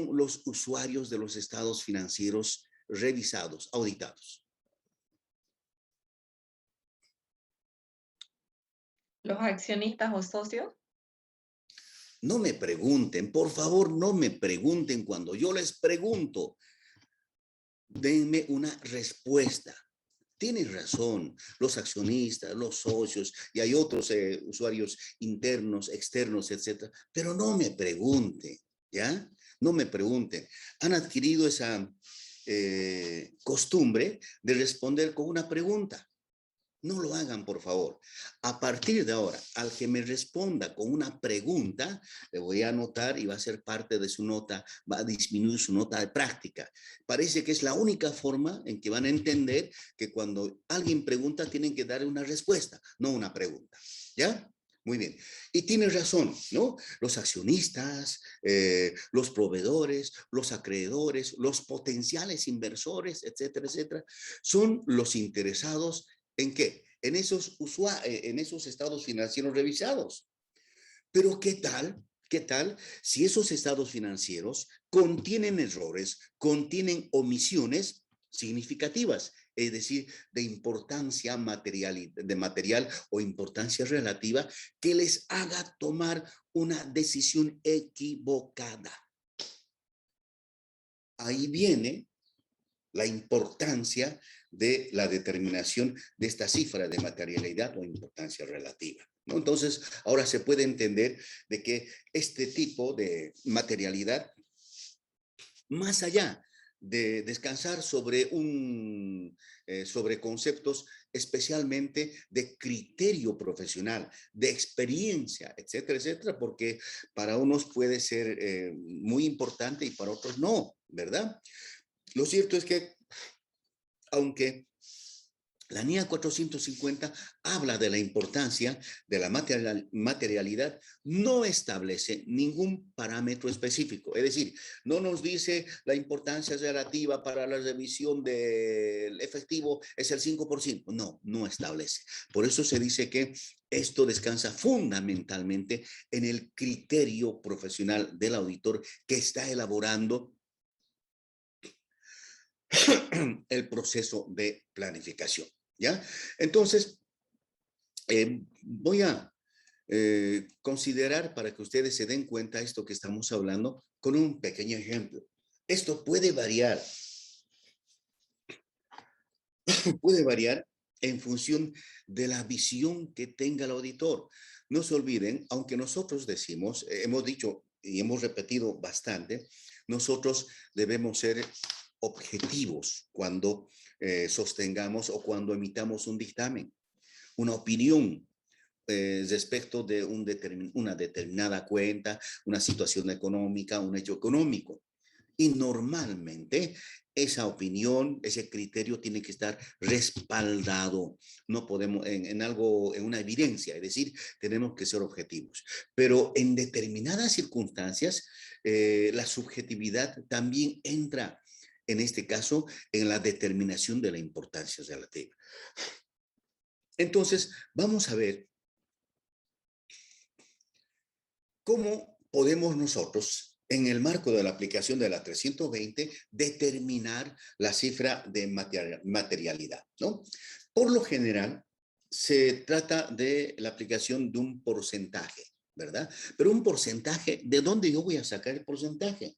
son los usuarios de los estados financieros revisados, auditados? ¿Los accionistas o socios? No me pregunten, por favor, no me pregunten cuando yo les pregunto. Denme una respuesta. Tienes razón, los accionistas, los socios, y hay otros usuarios internos, externos, etcétera, pero no me pregunten, ¿ya? No me pregunten. Han adquirido esa costumbre de responder con una pregunta. No lo hagan, por favor. A partir de ahora, al que me responda con una pregunta, le voy a anotar y va a ser parte de su nota, va a disminuir su nota de práctica. Parece que es la única forma en que van a entender que cuando alguien pregunta, tienen que dar una respuesta, no una pregunta. ¿Ya? Muy bien. Y tiene razón, ¿no? Los accionistas, los proveedores, los acreedores, los potenciales inversores, etcétera, etcétera, son los interesados. ¿En qué? En esos estados financieros revisados. Pero ¿qué tal? ¿Qué tal si esos estados financieros contienen errores, contienen omisiones significativas, es decir, de importancia material o importancia relativa, que les haga tomar una decisión equivocada? Ahí viene la importancia de la determinación de esta cifra de materialidad o importancia relativa, ¿no? Entonces, ahora se puede entender de que este tipo de materialidad, más allá de descansar sobre sobre conceptos especialmente de criterio profesional, de experiencia, etcétera, etcétera, porque para unos puede ser muy importante y para otros no, ¿verdad? Lo cierto es que, aunque la NIA 450 habla de la importancia de la materialidad, no establece ningún parámetro específico. Es decir, no nos dice la importancia relativa para la revisión del efectivo es el 5%. No, no establece. Por eso se dice que esto descansa fundamentalmente en el criterio profesional del auditor que está elaborando el proceso de planificación, ¿ya? Entonces, voy a considerar, para que ustedes se den cuenta de esto que estamos hablando, con un pequeño ejemplo. Esto puede variar en función de la visión que tenga el auditor. No se olviden, aunque nosotros decimos, hemos dicho y hemos repetido bastante, nosotros debemos ser objetivos cuando sostengamos o cuando emitamos un dictamen, una opinión respecto de una determinada cuenta, una situación económica, un hecho económico. Y normalmente esa opinión, ese criterio tiene que estar respaldado. No podemos, en algo, en una evidencia, es decir, tenemos que ser objetivos. Pero en determinadas circunstancias, la subjetividad también entra, en este caso, en la determinación de la importancia relativa. Entonces, vamos a ver cómo podemos nosotros, en el marco de la aplicación de la 320, determinar la cifra de materialidad, ¿no? Por lo general, se trata de la aplicación de un porcentaje, ¿verdad? Pero un porcentaje, ¿de dónde yo voy a sacar el porcentaje?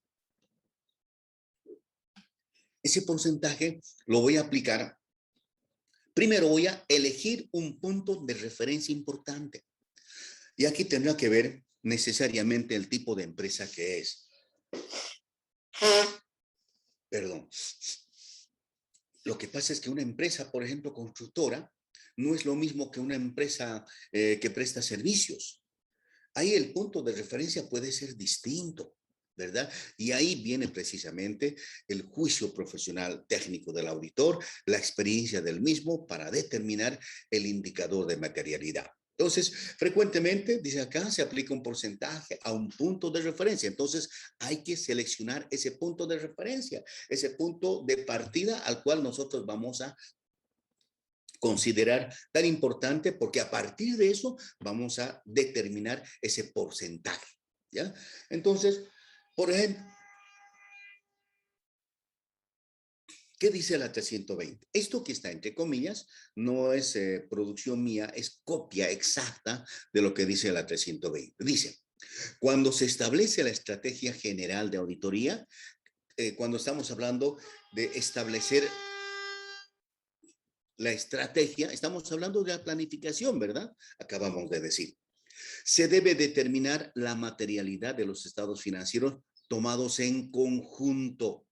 Ese porcentaje lo voy a aplicar. Primero voy a elegir un punto de referencia importante. Y aquí tendrá que ver necesariamente el tipo de empresa que es. Perdón. Lo que pasa es que una empresa, por ejemplo, constructora, no es lo mismo que una empresa que presta servicios. Ahí el punto de referencia puede ser distinto, ¿verdad? Y ahí viene precisamente el juicio profesional técnico del auditor, la experiencia del mismo para determinar el indicador de materialidad. Entonces, frecuentemente, dice acá, se aplica un porcentaje a un punto de referencia. Entonces, hay que seleccionar ese punto de referencia, ese punto de partida al cual nosotros vamos a considerar tan importante, porque a partir de eso vamos a determinar ese porcentaje, ¿ya? Entonces, por ejemplo, ¿Qué dice la 320? Esto que está entre comillas no es producción mía, es copia exacta de lo que dice la 320. Dice, cuando se establece la estrategia general de auditoría, cuando estamos hablando de establecer la estrategia, estamos hablando de la planificación, ¿verdad? Acabamos de decir. Se debe determinar la materialidad de los estados financieros tomados en conjunto.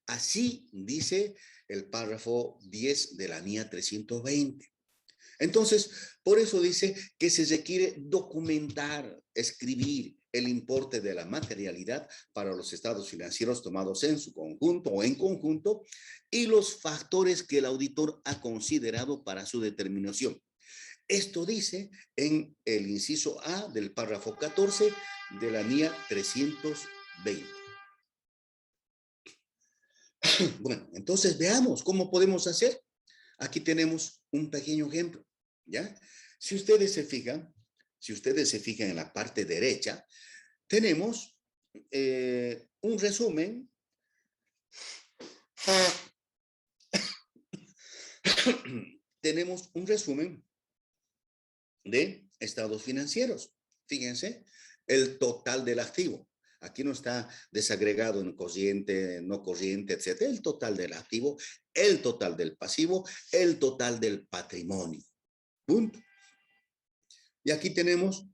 Así dice el párrafo 10 de la NIA 320. Entonces, por eso dice que se requiere documentar, escribir el importe de la materialidad para los estados financieros tomados en su conjunto o en conjunto y los factores que el auditor ha considerado para su determinación. Esto dice en el inciso A del párrafo 14 de la NIA 320. Bueno, entonces veamos cómo podemos hacer. Aquí tenemos un pequeño ejemplo, ¿ya? Si ustedes se fijan en la parte derecha, tenemos un resumen tenemos un resumen de estados financieros. Fíjense, el total del activo. Aquí no está desagregado en corriente, no corriente, etc. El total del activo, el total del pasivo, el total del patrimonio. Punto. Y aquí tenemos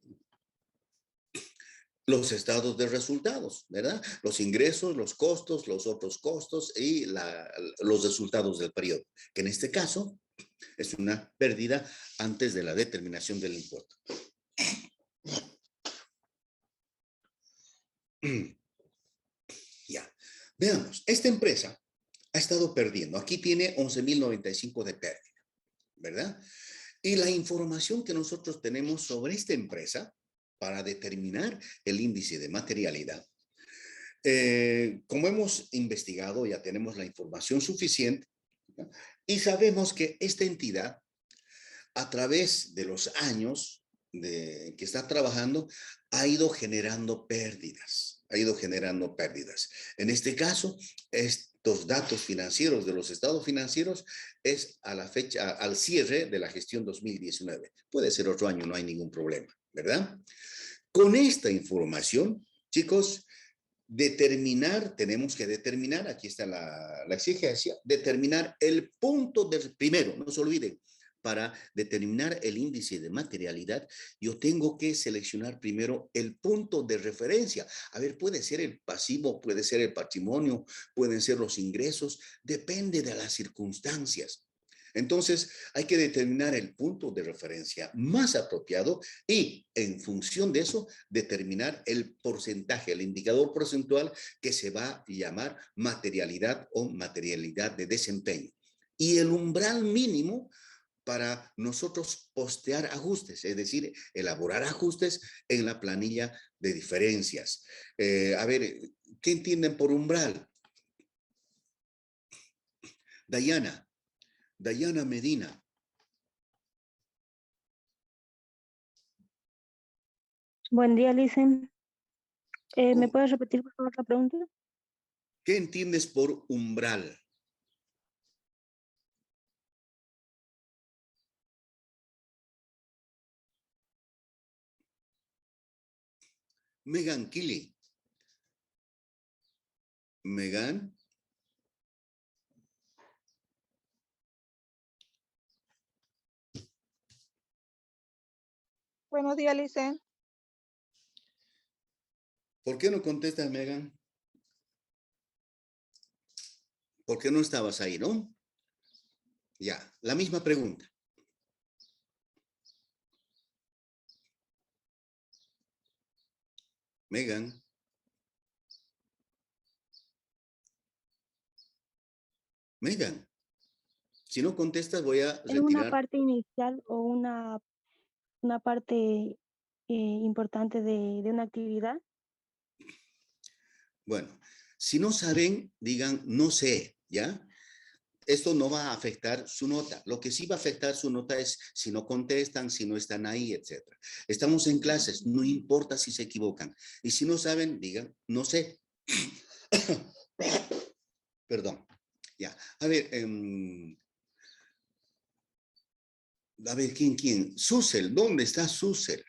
los estados de resultados, ¿verdad? Los ingresos, los costos, los otros costos y los resultados del periodo, que en este caso es una pérdida antes de la determinación del impuesto. Ya, veamos, esta empresa ha estado perdiendo. Aquí tiene 11.095 de pérdida, ¿verdad? Y la información que nosotros tenemos sobre esta empresa para determinar el índice de materialidad, como hemos investigado, ya tenemos la información suficiente, ¿no? Y sabemos que esta entidad, a través de los años que está trabajando, ha ido generando pérdidas, En este caso, estos datos financieros de los estados financieros es a la fecha, al cierre de la gestión 2019. Puede ser otro año, no hay ningún problema, ¿verdad? Con esta información, chicos, tenemos que determinar, aquí está la exigencia, determinar el punto primero, no se olviden, para determinar el índice de materialidad, yo tengo que seleccionar primero el punto de referencia. A ver, puede ser el pasivo, puede ser el patrimonio, pueden ser los ingresos, depende de las circunstancias. Entonces, hay que determinar el punto de referencia más apropiado y, en función de eso, determinar el porcentaje, el indicador porcentual que se va a llamar materialidad o materialidad de desempeño. Y el umbral mínimo para nosotros postear ajustes, es decir, elaborar ajustes en la planilla de diferencias. A ver, ¿qué entienden por umbral? Dayana Medina. Buen día, Licen. ¿Me Oh, puedes repetir, por favor, la pregunta? ¿qué entiendes por umbral? Megan Kili. Megan. Buenos días, Licen. ¿Por qué no contestas, Megan? ¿Por qué no estabas ahí, no? Ya, la misma pregunta. Megan. Megan. Si no contestas, voy a ¿Es una retirar. parte inicial o una parte importante de una actividad? Bueno, si no saben, digan no sé, ¿ya? Esto no va a afectar su nota. Lo que sí va a afectar su nota es si no contestan, si no están ahí, etc. Estamos en clases, no importa si se equivocan. Y si no saben, digan no sé. Perdón. Ya, a ver, ¿quién? Susel, ¿dónde está Susel?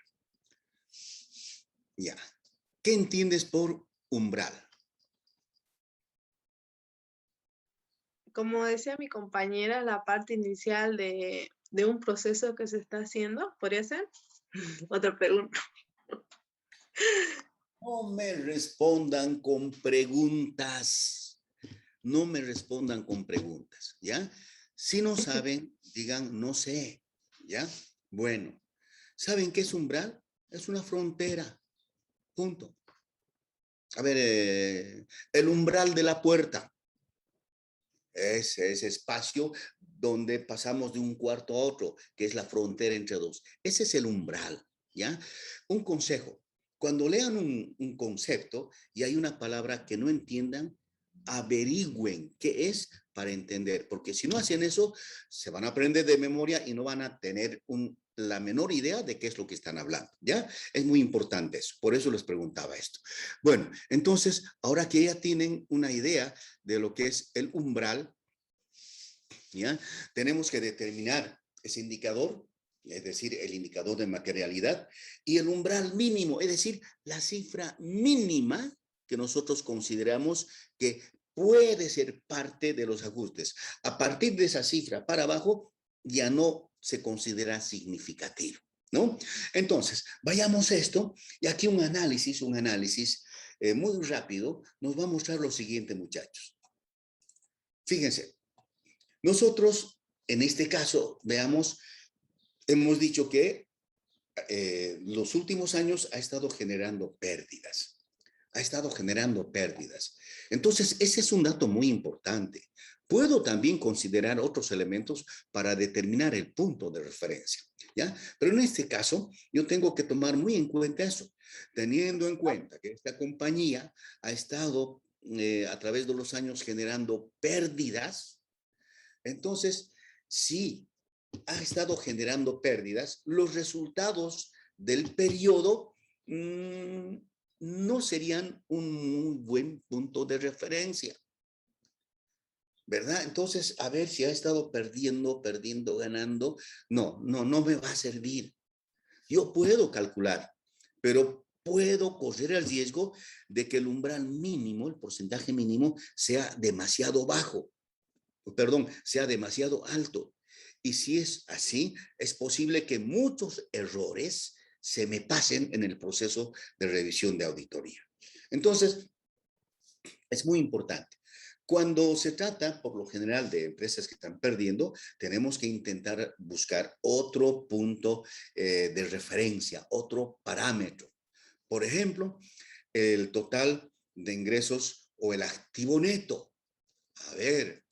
Ya. ¿Qué entiendes por umbral? Como decía mi compañera, la parte inicial de un proceso que se está haciendo, ¿podría ser? Otra pregunta. No me respondan con preguntas. No me respondan con preguntas, ¿ya? Si no saben, digan no sé, ¿ya? Bueno, ¿saben qué es umbral? Es una frontera, punto. A ver, el umbral de la puerta es ese espacio donde pasamos de un cuarto a otro, que es la frontera entre dos. Ese es el umbral, ¿ya? Un consejo, cuando lean un concepto y hay una palabra que no entiendan, averigüen qué es para entender, porque si no hacen eso, se van a aprender de memoria y no van a tener la menor idea de qué es lo que están hablando, ¿ya? Es muy importante eso, por eso les preguntaba esto. Bueno, entonces, ahora que ya tienen una idea de lo que es el umbral, ¿ya? Tenemos que determinar ese indicador, es decir, el indicador de materialidad, y el umbral mínimo, es decir, la cifra mínima que nosotros consideramos que puede ser parte de los ajustes. A partir de esa cifra para abajo, ya no se considera significativo, ¿no? Entonces, vayamos a esto, y aquí un análisis muy rápido nos va a mostrar lo siguiente, muchachos. Fíjense, nosotros, en este caso, veamos, hemos dicho que los últimos años ha estado generando pérdidas. Ha estado generando pérdidas. Entonces, ese es un dato muy importante. Puedo también considerar otros elementos para determinar el punto de referencia, ¿ya? Pero en este caso, yo tengo que tomar muy en cuenta eso, teniendo en cuenta que esta compañía ha estado a través de los años generando pérdidas. Entonces, si ha estado generando pérdidas, los resultados del periodo no serían un muy buen punto de referencia, ¿verdad? Entonces, a ver si ha estado perdiendo, ganando. No me va a servir. Yo puedo calcular, pero puedo correr el riesgo de que el umbral mínimo, el porcentaje mínimo, sea demasiado bajo. Perdón, sea demasiado alto. Y si es así, es posible que muchos errores se me pasen en el proceso de revisión de auditoría. Entonces, es muy importante. Cuando se trata, por lo general, de empresas que están perdiendo, tenemos que intentar buscar otro punto de referencia, otro parámetro. Por ejemplo, el total de ingresos o el activo neto. A ver,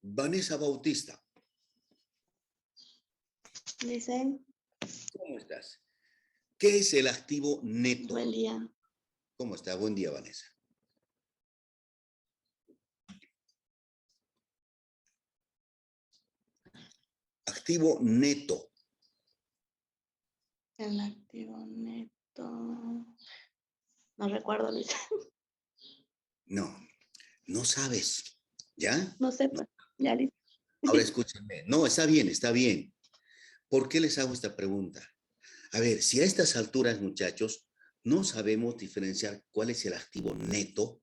Vanessa Bautista, Dicen, ¿cómo estás? ¿Qué es el activo neto? buen día. ¿Cómo está? Buen día, Vanessa. Activo neto. El activo neto. No recuerdo, Luis. No sabes, ¿ya? No sé, pues, ya, Liz. Ahora escúchenme. No, está bien, está bien. ¿Por qué les hago esta pregunta? A ver, si a estas alturas, muchachos, no sabemos diferenciar cuál es el activo neto,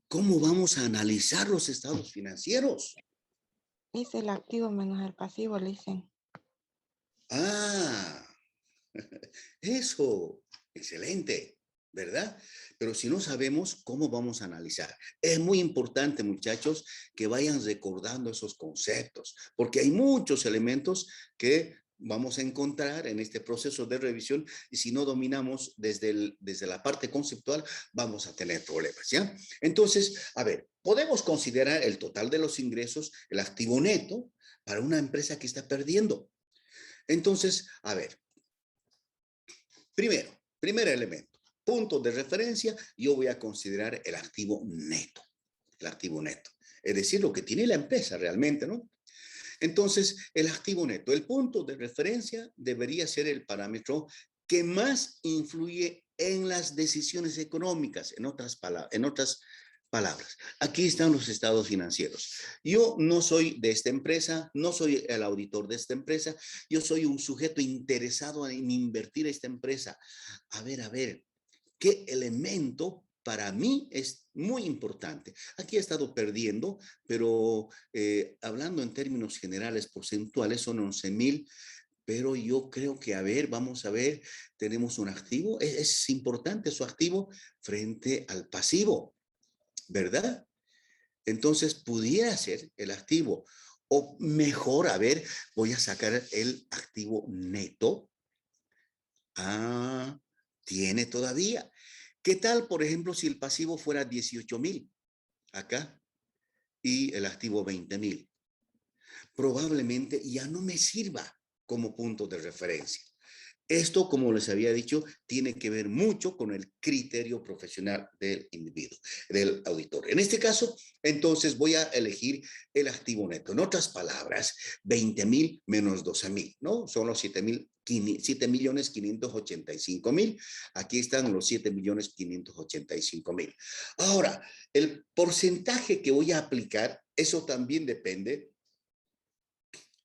¿cómo vamos a analizar los estados financieros? Es el activo menos el pasivo, le dicen. Ah, eso, excelente, ¿verdad? Pero si no sabemos, ¿cómo vamos a analizar? Es muy importante, muchachos, que vayan recordando esos conceptos, porque hay muchos elementos que vamos a encontrar en este proceso de revisión y si no dominamos desde la parte conceptual, vamos a tener problemas, ¿ya? Entonces, a ver, podemos considerar el total de los ingresos, el activo neto, para una empresa que está perdiendo. Entonces, a ver, primer elemento, punto de referencia, yo voy a considerar el activo neto, es decir, lo que tiene la empresa realmente, ¿no? Entonces, el activo neto, el punto de referencia debería ser el parámetro que más influye en las decisiones económicas, en otras palabras. Aquí están los estados financieros. Yo no soy de esta empresa, no soy el auditor de esta empresa, yo soy un sujeto interesado en invertir en esta empresa. A ver, ¿qué elemento para mí es muy importante? Aquí he estado perdiendo, pero hablando en términos generales porcentuales son 11,000, pero yo creo que, vamos a ver, tenemos un activo, es importante su activo frente al pasivo, ¿verdad? Entonces pudiera ser el activo, o mejor, voy a sacar el activo neto. Tiene todavía. ¿Qué tal, por ejemplo, si el pasivo fuera 18,000 acá y el activo 20,000? Probablemente ya no me sirva como punto de referencia. Esto, como les había dicho, tiene que ver mucho con el criterio profesional del individuo, del auditor. En este caso, entonces voy a elegir el activo neto. En otras palabras, 20,000 menos 12,000, ¿no? Son los 7,585,000. Aquí están los 7,585,000. Ahora, el porcentaje que voy a aplicar, eso también depende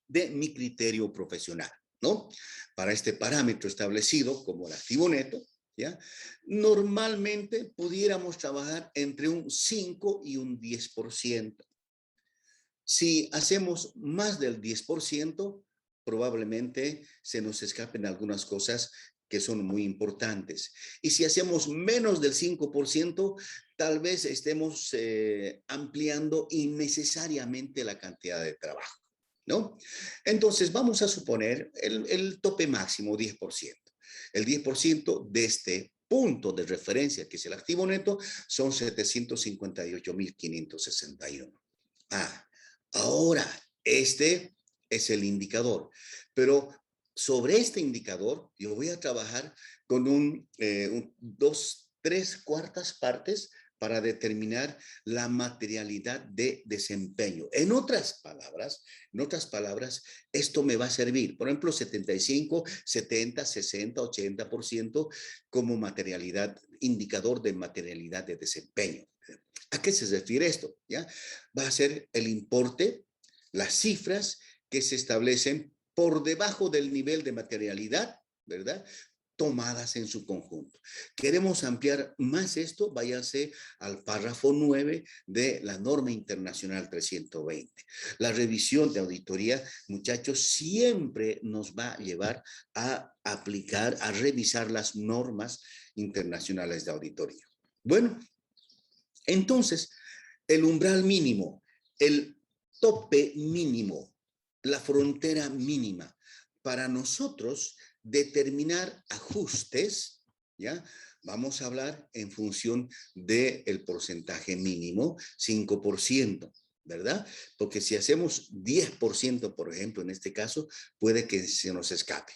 de mi criterio profesional, ¿no? Para este parámetro establecido como el activo neto, ¿ya? Normalmente pudiéramos trabajar entre un 5 y un 10%. Si hacemos más del 10%, probablemente se nos escapen algunas cosas que son muy importantes. Y si hacemos menos del 5%, tal vez estemos ampliando innecesariamente la cantidad de trabajo, ¿no? Entonces, vamos a suponer el tope máximo, 10%. El 10% de este punto de referencia, que es el activo neto, son 758,561. Ahora, este es el indicador, pero sobre este indicador yo voy a trabajar con tres cuartas partes para determinar la materialidad de desempeño. En otras palabras, esto me va a servir, por ejemplo, 75, 70, 60, 80% como materialidad, indicador de materialidad de desempeño. ¿A qué se refiere esto? ¿Ya? Va a ser el importe, las cifras que se establecen por debajo del nivel de materialidad, ¿verdad? Tomadas en su conjunto. ¿Queremos ampliar más esto? Váyanse al párrafo 9 de la norma internacional 320. La revisión de auditoría, muchachos, siempre nos va a llevar a aplicar, a revisar las normas internacionales de auditoría. Bueno, entonces, el umbral mínimo, el tope mínimo, la frontera mínima, para nosotros determinar ajustes, ¿ya? Vamos a hablar en función del porcentaje mínimo, 5%, ¿verdad? Porque si hacemos 10%, por ejemplo, en este caso, puede que se nos escape.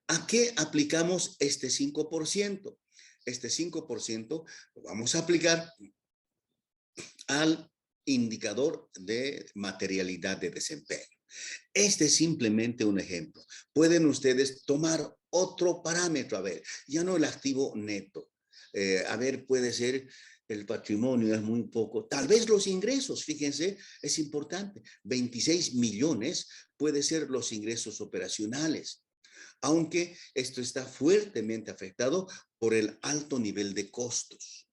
¿A qué aplicamos este 5%? Este 5% lo vamos a aplicar al indicador de materialidad de desempeño. Este es simplemente un ejemplo. Pueden ustedes tomar otro parámetro, ya no el activo neto. Puede ser el patrimonio, es muy poco. Tal vez los ingresos, fíjense, es importante. 26 millones puede ser los ingresos operacionales, aunque esto está fuertemente afectado por el alto nivel de costos.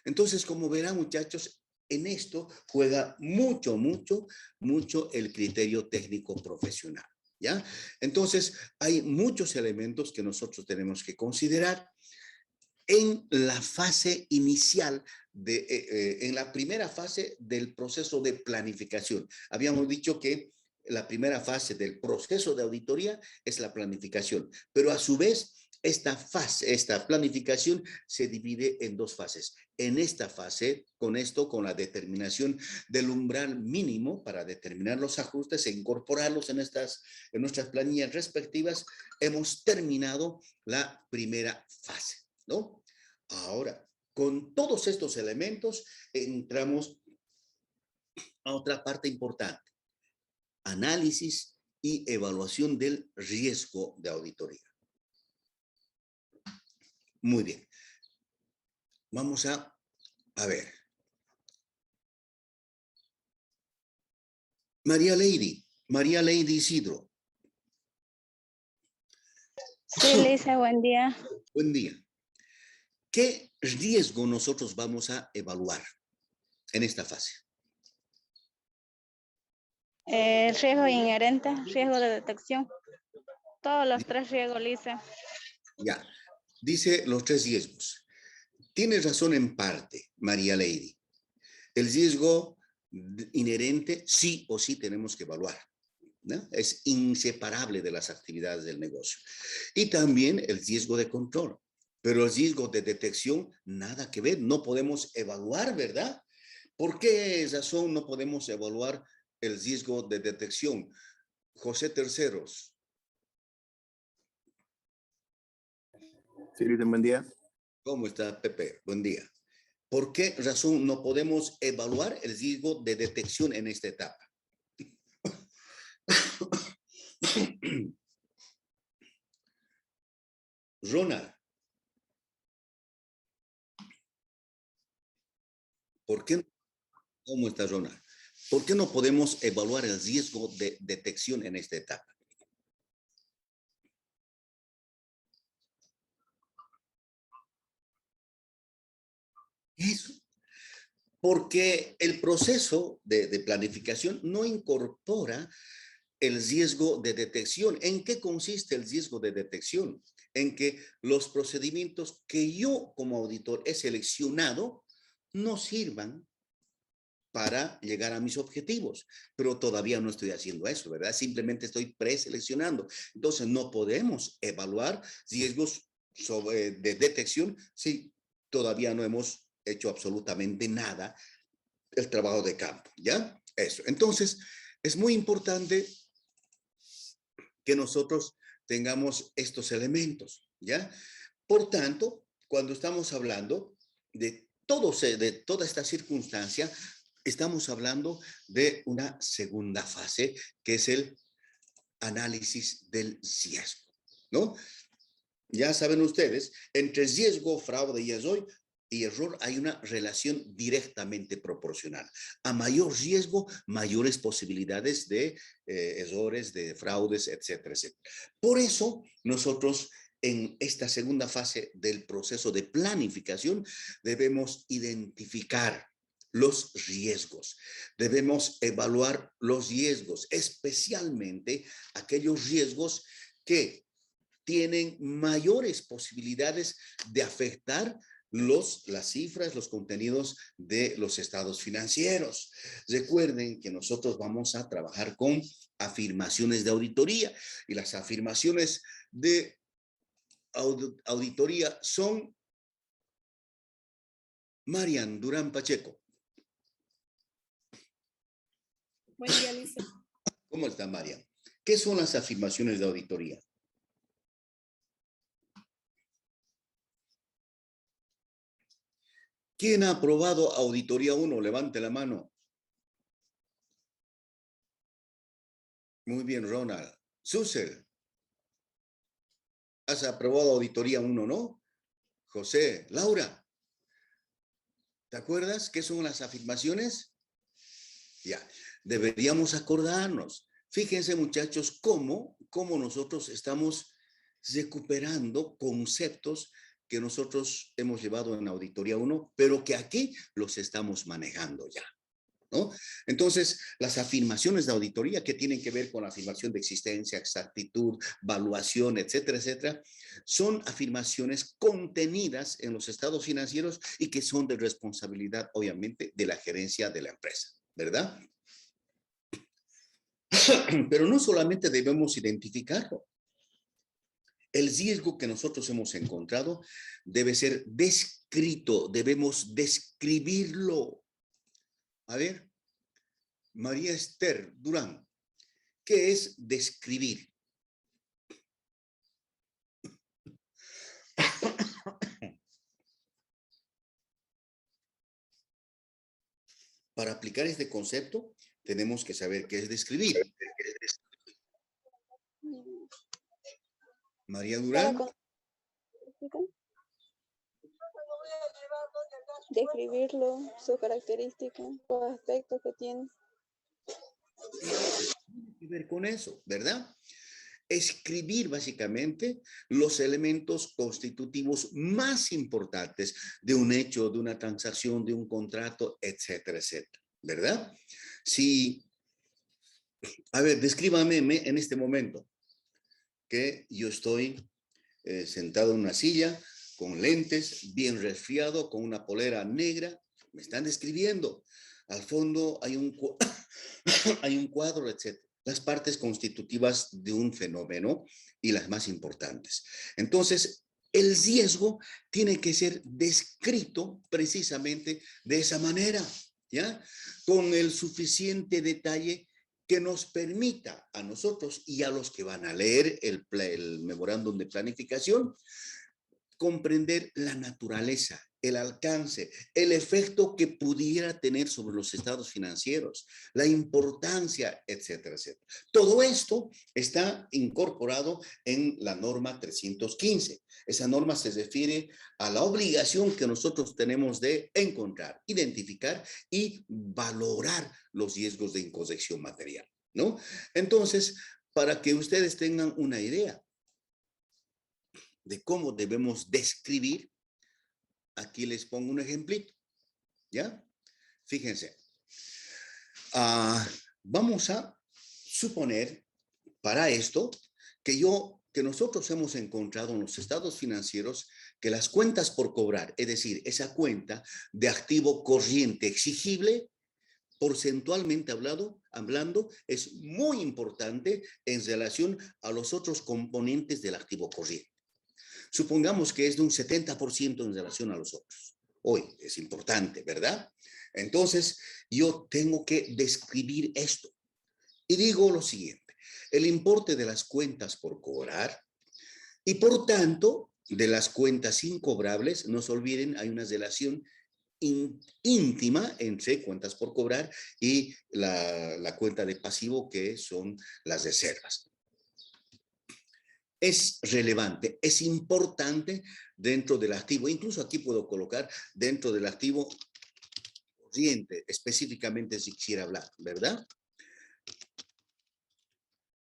Entonces, como verán, muchachos, en esto juega mucho el criterio técnico profesional, ¿ya? Entonces, hay muchos elementos que nosotros tenemos que considerar en la fase inicial, en la primera fase del proceso de planificación. Habíamos dicho que la primera fase del proceso de auditoría es la planificación, pero a su vez, esta planificación se divide en dos fases. En esta fase, con la determinación del umbral mínimo para determinar los ajustes e incorporarlos en nuestras planillas respectivas, hemos terminado la primera fase, ¿no? Ahora, con todos estos elementos, entramos a otra parte importante: análisis y evaluación del riesgo de auditoría. Muy bien. Vamos a ver. María Lady Isidro. Sí, Lisa, buen día. Buen día. ¿Qué riesgo nosotros vamos a evaluar en esta fase? Riesgo inherente, riesgo de detección. Todos los tres riesgos, Lisa. Ya, dice los tres riesgos. Tienes razón en parte, María Lady. El riesgo inherente sí o sí tenemos que evaluar, ¿no? Es inseparable de las actividades del negocio. Y también el riesgo de control. Pero el riesgo de detección, nada que ver, no podemos evaluar, ¿verdad? ¿Por qué razón no podemos evaluar el riesgo de detección? José Terceros. Sí, Luis, buen día. ¿Cómo está, Pepe? Buen día. ¿Por qué razón no podemos evaluar el riesgo de detección en esta etapa? Ronald. ¿Por qué? ¿Cómo está, Ronald? ¿Por qué no podemos evaluar el riesgo de detección en esta etapa? Eso. Porque el proceso de planificación no incorpora el riesgo de detección. ¿En qué consiste el riesgo de detección? En que los procedimientos que yo como auditor he seleccionado no sirvan para llegar a mis objetivos, pero todavía no estoy haciendo eso, ¿verdad? Simplemente estoy preseleccionando. Entonces, no podemos evaluar riesgos de detección si todavía no hemos hecho absolutamente nada el trabajo de campo, ¿ya? Eso. Entonces, es muy importante que nosotros tengamos estos elementos, ¿ya? Por tanto, cuando estamos hablando de toda esta circunstancia, estamos hablando de una segunda fase, que es el análisis del riesgo, ¿no? Ya saben ustedes, entre riesgo, fraude y error hay una relación directamente proporcional. A mayor riesgo, mayores posibilidades de errores, de fraudes, etcétera, etcétera. Por eso, nosotros en esta segunda fase del proceso de planificación debemos identificar los riesgos. Debemos evaluar los riesgos, especialmente aquellos riesgos que tienen mayores posibilidades de afectar las cifras, los contenidos de los estados financieros. Recuerden que nosotros vamos a trabajar con afirmaciones de auditoría y las afirmaciones de auditoría son Marian Durán Pacheco. Buen día, Lisa. ¿Cómo está, Marian? ¿Qué son las afirmaciones de auditoría? ¿Quién ha aprobado Auditoría 1? Levante la mano. Muy bien, Ronald. Susel, has aprobado Auditoría 1, ¿no? José, Laura, ¿te acuerdas qué son las afirmaciones? Ya, deberíamos acordarnos. Fíjense, muchachos, cómo nosotros estamos recuperando conceptos que nosotros hemos llevado en Auditoría 1, pero que aquí los estamos manejando ya, ¿no? Entonces, las afirmaciones de auditoría que tienen que ver con la afirmación de existencia, exactitud, valuación, etcétera, etcétera, son afirmaciones contenidas en los estados financieros y que son de responsabilidad, obviamente, de la gerencia de la empresa, ¿verdad? Pero no solamente debemos identificarlo. El riesgo que nosotros hemos encontrado debe ser descrito, debemos describirlo. A ver, María Esther Durán, ¿qué es describir? Para aplicar este concepto, tenemos que saber qué es describir. María Durán. Describirlo, sus características, los aspectos que tiene. tiene que ver con eso, ¿verdad? Escribir básicamente los elementos constitutivos más importantes de un hecho, de una transacción, de un contrato, etcétera, etcétera, ¿verdad? Si, a ver, descríbame en este momento que yo estoy sentado en una silla con lentes, bien resfriado, con una polera negra, me están describiendo. Al fondo hay hay un cuadro, etcétera. Las partes constitutivas de un fenómeno y las más importantes. Entonces, el riesgo tiene que ser descrito precisamente de esa manera, ¿ya? Con el suficiente detalle que nos permita a nosotros y a los que van a leer el memorándum de planificación comprender la naturaleza, el alcance, el efecto que pudiera tener sobre los estados financieros, la importancia, etcétera, etcétera. Todo esto está incorporado en la norma 315. Esa norma se refiere a la obligación que nosotros tenemos de encontrar, identificar y valorar los riesgos de incorrección material, ¿no? Entonces, para que ustedes tengan una idea de cómo debemos describir, aquí les pongo un ejemplito, ¿ya? Fíjense, vamos a suponer para esto que nosotros hemos encontrado en los estados financieros que las cuentas por cobrar, es decir, esa cuenta de activo corriente exigible, porcentualmente hablando, es muy importante en relación a los otros componentes del activo corriente. Supongamos que es de un 70% en relación a los otros. Hoy es importante, ¿verdad? Entonces, yo tengo que describir esto. Y digo lo siguiente, el importe de las cuentas por cobrar y por tanto, de las cuentas incobrables, no se olviden, hay una relación íntima entre cuentas por cobrar y la cuenta de pasivo, que son las reservas. Es relevante, es importante dentro del activo. Incluso aquí puedo colocar dentro del activo corriente, específicamente si quisiera hablar, ¿verdad?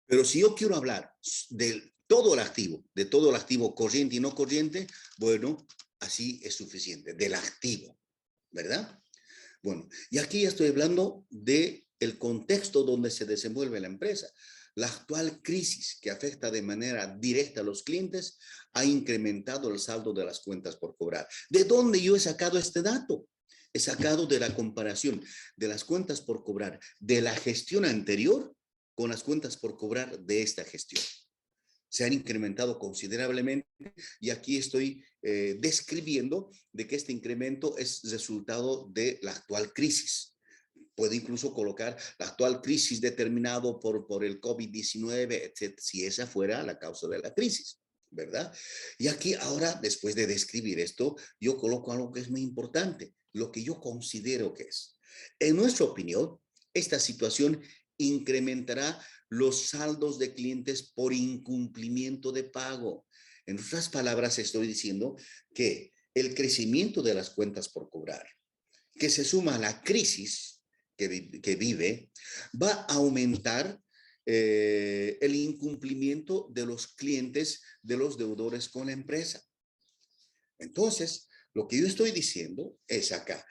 Pero si yo quiero hablar de todo el activo corriente y no corriente, bueno, así es suficiente, del activo, ¿verdad? Bueno, y aquí ya estoy hablando del contexto donde se desenvuelve la empresa. La actual crisis que afecta de manera directa a los clientes ha incrementado el saldo de las cuentas por cobrar. ¿De dónde yo he sacado este dato? He sacado de la comparación de las cuentas por cobrar de la gestión anterior con las cuentas por cobrar de esta gestión. Se han incrementado considerablemente y aquí estoy describiendo de que este incremento es resultado de la actual crisis. Puede incluso colocar la actual crisis determinado por el COVID-19, etc., si esa fuera la causa de la crisis, ¿verdad? Y aquí ahora, después de describir esto, yo coloco algo que es muy importante, lo que yo considero que es. En nuestra opinión, esta situación incrementará los saldos de clientes por incumplimiento de pago. En otras palabras, estoy diciendo que el crecimiento de las cuentas por cobrar, que se suma a la crisis que vive, va a aumentar el incumplimiento de los clientes, de los deudores con la empresa. Entonces, lo que yo estoy diciendo es acá,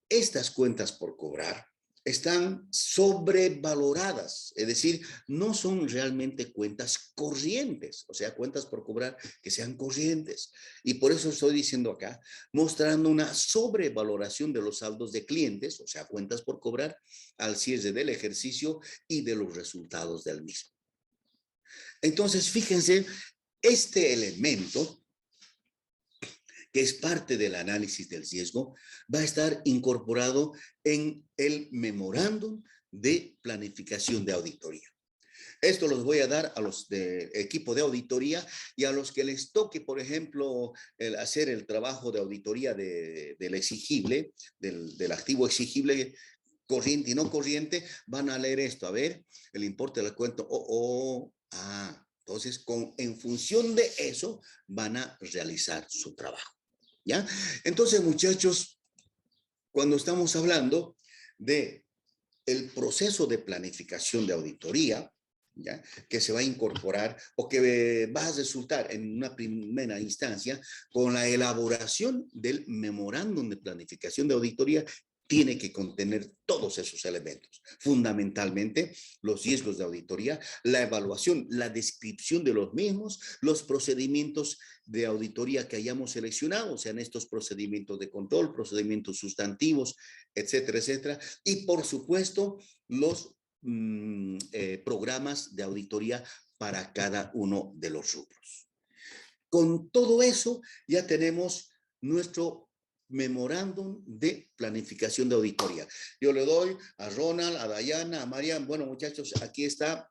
estas cuentas por cobrar están sobrevaloradas, es decir, no son realmente cuentas corrientes, o sea, cuentas por cobrar que sean corrientes. Y por eso estoy diciendo acá, mostrando una sobrevaloración de los saldos de clientes, o sea, cuentas por cobrar al cierre del ejercicio y de los resultados del mismo. Entonces, fíjense, este elemento que es parte del análisis del riesgo, va a estar incorporado en el memorándum de planificación de auditoría. Esto los voy a dar a los del equipo de auditoría y a los que les toque, por ejemplo, hacer el trabajo de auditoría del exigible, del activo exigible corriente y no corriente, van a leer esto. A ver, el importe del cuento. Entonces, en función de eso, van a realizar su trabajo. ¿Ya? Entonces, muchachos, cuando estamos hablando de el proceso de planificación de auditoría, ¿ya? Que se va a incorporar o que va a resultar en una primera instancia con la elaboración del memorándum de planificación de auditoría. Tiene que contener todos esos elementos, fundamentalmente los riesgos de auditoría, la evaluación, la descripción de los mismos, los procedimientos de auditoría que hayamos seleccionado, sean estos procedimientos de control, procedimientos sustantivos, etcétera, etcétera, y por supuesto los programas de auditoría para cada uno de los rubros. Con todo eso ya tenemos nuestro memorándum de planificación de auditoría. Yo le doy a Ronald, a Dayana, a Marian. Bueno, muchachos, aquí está.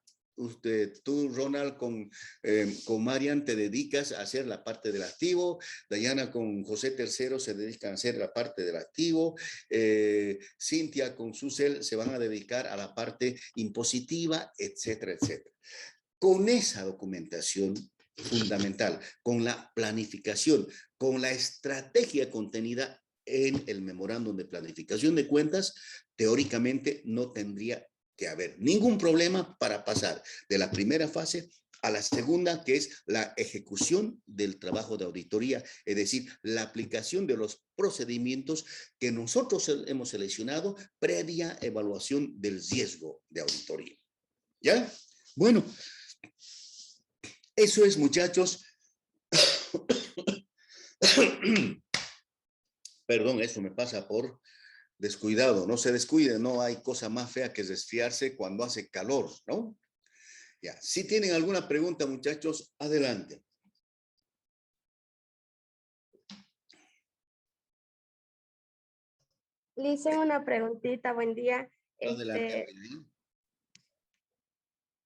Tú, Ronald, con Marian te dedicas a hacer la parte del activo. Dayana con José III se dedican a hacer la parte del activo. Cintia con Susel se van a dedicar a la parte impositiva, etcétera, etcétera. Con esa documentación fundamental, con la planificación, con la estrategia contenida en el memorándum de planificación de cuentas, teóricamente no tendría que haber ningún problema para pasar de la primera fase a la segunda, que es la ejecución del trabajo de auditoría, es decir, la aplicación de los procedimientos que nosotros hemos seleccionado previa evaluación del riesgo de auditoría. ¿Ya? Bueno, eso es, muchachos. Perdón, eso me pasa por descuidado. No se descuide, no hay cosa más fea que resfriarse cuando hace calor, ¿no? Ya, si tienen alguna pregunta, muchachos, adelante. Le hice una preguntita, buen día. Adelante.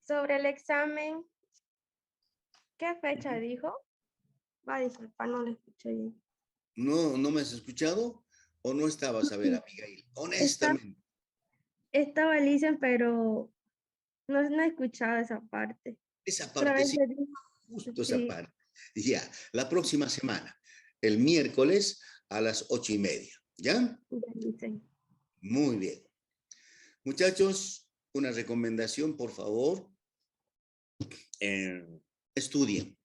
Sobre el examen, ¿qué fecha dijo? Va, disculpa, no le escuché bien. ¿No me has escuchado? ¿O no estabas a ver, Abigail? Honestamente. Estaba lista, pero no he escuchado esa parte. Esa parte, sí, justo esa parte. Ya, la próxima semana, el miércoles a las 8:30, ¿ya? Muy bien. Muchachos, una recomendación, por favor. Estudien,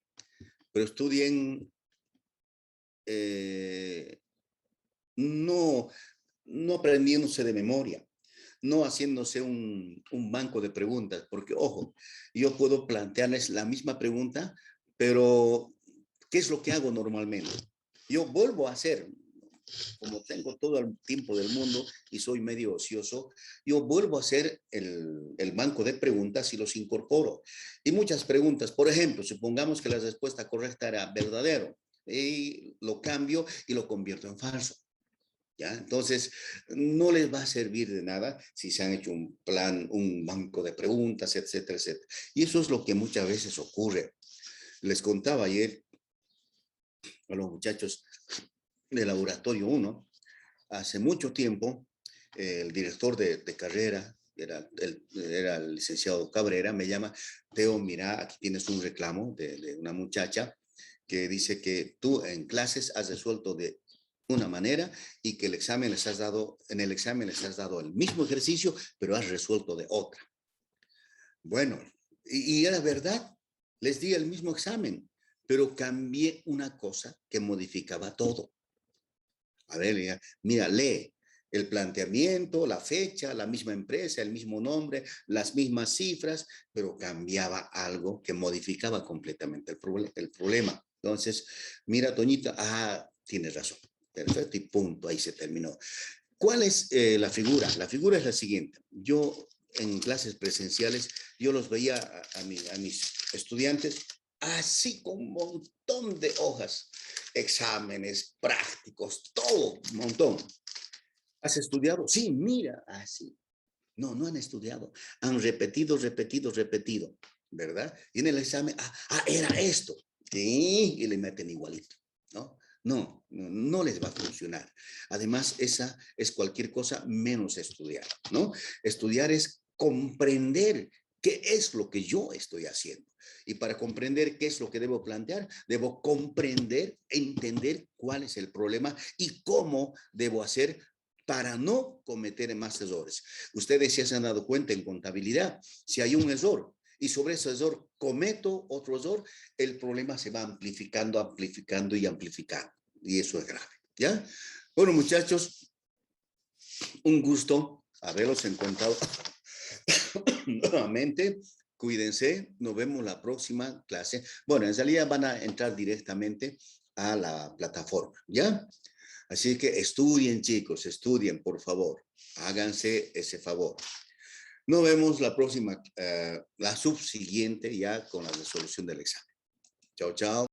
pero estudien no aprendiéndose de memoria, no haciéndose un banco de preguntas, porque, ojo, yo puedo plantearles la misma pregunta, pero ¿qué es lo que hago normalmente? Yo vuelvo a hacer, como tengo todo el tiempo del mundo y soy medio ocioso, yo vuelvo a hacer el banco de preguntas y los incorporo. Y muchas preguntas, por ejemplo, supongamos que la respuesta correcta era verdadero, y lo cambio y lo convierto en falso. ¿Ya? Entonces, no les va a servir de nada si se han hecho un plan, un banco de preguntas, etcétera, etcétera. Y eso es lo que muchas veces ocurre. Les contaba ayer a los muchachos del laboratorio 1, hace mucho tiempo, el director de carrera, era el licenciado Cabrera, me llama: Teo, mira, aquí tienes un reclamo de una muchacha que dice que tú en clases has resuelto de una manera y que en el examen les has dado el mismo ejercicio, pero has resuelto de otra. Bueno, y era verdad, les di el mismo examen, pero cambié una cosa que modificaba todo. A ver, mira, lee el planteamiento, la fecha, la misma empresa, el mismo nombre, las mismas cifras, pero cambiaba algo que modificaba completamente el problema. Entonces, mira, Toñita, tienes razón. Perfecto, y punto, ahí se terminó. ¿Cuál es la figura? La figura es la siguiente. Yo en clases presenciales, yo los veía a mis estudiantes así con un montón de hojas, exámenes, prácticos, todo, un montón. ¿Has estudiado? Sí, mira, así. No han estudiado. Han repetido, ¿verdad? Y en el examen, era esto. Sí, y le meten igualito, ¿no? No les va a funcionar. Además, esa es cualquier cosa menos estudiar, ¿no? Estudiar es comprender qué es lo que yo estoy haciendo. Y para comprender qué es lo que debo plantear, debo comprender, entender cuál es el problema y cómo debo hacer para no cometer más errores. Ustedes ya se han dado cuenta en contabilidad, si hay un error y sobre ese error cometo otro error, el problema se va amplificando, amplificando y amplificando. Y eso es grave, ¿ya? Bueno, muchachos, un gusto haberlos encontrado nuevamente. Cuídense, nos vemos la próxima clase. Bueno, en realidad van a entrar directamente a la plataforma, ¿ya? Así que estudien, chicos, estudien, por favor. Háganse ese favor. Nos vemos la próxima, la subsiguiente ya con la resolución del examen. Chao, chao.